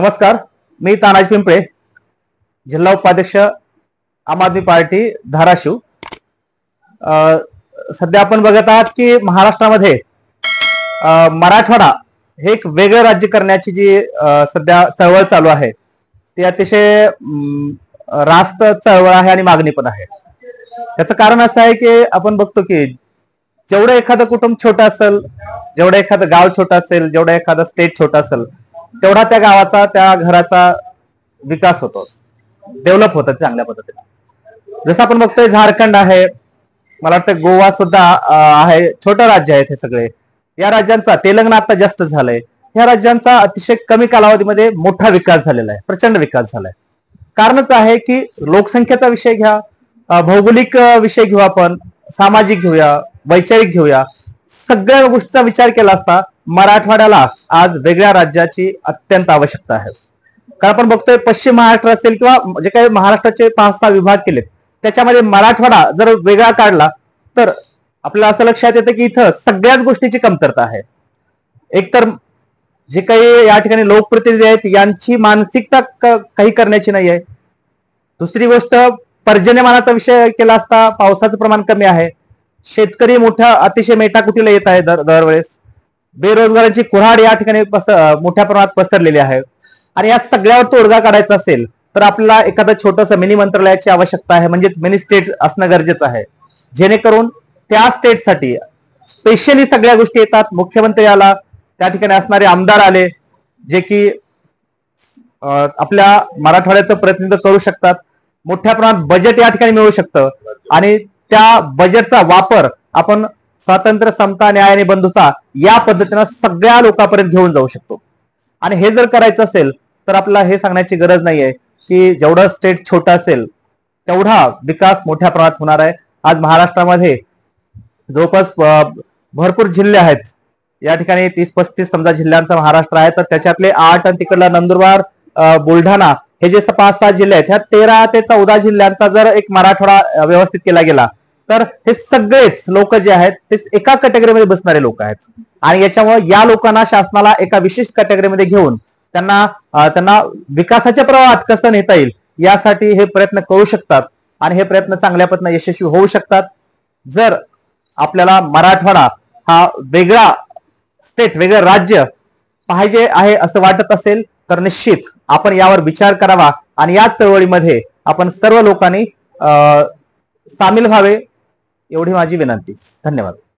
नमस्कार, मी तानाजी पिंपळे, जिल्हा उपाध्यक्ष आम आदमी पार्टी धाराशिव। सध्या आपण बघत आहात की महाराष्ट्रामध्ये मराठवाडा हे एक वेगळं राज्य करण्याची जी सध्या चळवळ चालू आहे ती अतिशय रास्त चळवळ आहे आणि मागणी पण आहे। याचं कारण असं आहे की आपण बघतो की जेवढं एखादं कुटुंब छोटं असेल, जेवढं एखादं गाव छोटं असेल, जेवढं एखादं स्टेट छोटं असेल, तेवढा त्या गावाचा त्या घराचा विकास होतो, डेव्हलप होतं चांगल्या पद्धतीने। जसं आपण बघतोय झारखंड आहे, मला वाटतं गोवा सुद्धा आहे, छोटं राज्य आहे हे सगळे। या राज्यांचा, तेलंगणा आता जास्त झालंय, या राज्यांचा अतिशय कमी कालावधीमध्ये मोठा विकास झालेला आहे, प्रचंड विकास झालाय। कारणच आहे की लोकसंख्येचा विषय घ्या, भौगोलिक विषय घेऊ, आपण सामाजिक घेऊया, वैचारिक घेऊया, सगळ्या गोष्टीचा विचार केला असता मराठवाड्याला आज वेगळ्या राज्याची अत्यंत आवश्यकता आहे। कारण आपण बघतोय पश्चिम महाराष्ट्र असेल किंवा जे काही महाराष्ट्राचे 5-6 विभाग केलेत त्याच्यामध्ये मराठवाडा जर वेगळा काढला तर आपल्याला असं लक्षात येतं की इथं सगळ्याच गोष्टीची कमतरता आहे। एकतर जे काही या ठिकाणी लोकप्रतिनिधी आहेत यांची मानसिकता काही करण्याची नाही आहे। दुसरी गोष्ट, पर्जन्यमानाचा विषय केला असता पावसाचं प्रमाण कमी आहे, शेतकरी मोठ्या अतिशय मेटाकुटीला येत आहे दरवेळेस, बेरोजगारांची कुऱ्हाड या ठिकाणी मोठ्या प्रमाणात पसरलेली आहे। आणि या सगळ्यावर तोडगा काढायचा असेल तर आपल्याला एखादं छोटंसं मिनी मंत्रालयाची आवश्यकता आहे, म्हणजेच मिनी स्टेट असणं गरजेचं आहे, जेणेकरून त्या स्टेटसाठी स्पेशली सगळ्या गोष्टी येतात। मुख्यमंत्री आला, त्या ठिकाणी असणारे आमदार आले जे की आपल्या मराठवाड्याचं प्रतिनिधित्व करू शकतात, मोठ्या प्रमाणात बजेट या ठिकाणी मिळू शकतं आणि त्या बजेटचा वापर आपण स्वातंत्र्य, समता, न्याय आणि बंधुता या पद्धतीने सगळ्या लोकांपर्यंत घेऊन जाऊ शकतो। आणि हे जर करायचं असेल तर आपल्याला हे सांगण्याची गरज नाहीये की जेवढं स्टेट छोटा असेल तेवढा विकास मोठ्या प्रमाणात होणार आहे। आज महाराष्ट्रामध्ये जवळपास भरपूर जिल्हे आहेत, या ठिकाणी 30-35 समजा जिल्ह्यांचा महाराष्ट्र आहे, तर त्याच्यातले 8 आणि तिकडला नंदुरबार, बुलढाणा हे जे 5-6 जिल्हे आहेत, ह्या 13 ते 14 जिल्ह्यांचा जर एक मराठवाडा व्यवस्थित केला गेला तर हे सगळेच लोक जे आहेत ते एका कॅटेगरीमध्ये बसणारे लोक आहेत। आणि याच्यामुळे या लोकांना शासनाला एका विशिष्ट कॅटेगरीमध्ये घेऊन त्यांना विकासाच्या प्रवाहात कसं नेता येईल यासाठी हे प्रयत्न करू शकतात आणि हे प्रयत्न चांगल्या पद्धतीने यशस्वी होऊ शकतात। जर आपल्याला मराठवाडा हा वेगळा स्टेट, वेगळं राज्य पाहिजे आहे असं वाटत असेल तर निश्चित आपण यावर विचार करावा आणि या चळवळीमध्ये आपण सर्व लोकांनी सामील व्हावे, एवढी माझी विनंती। धन्यवाद।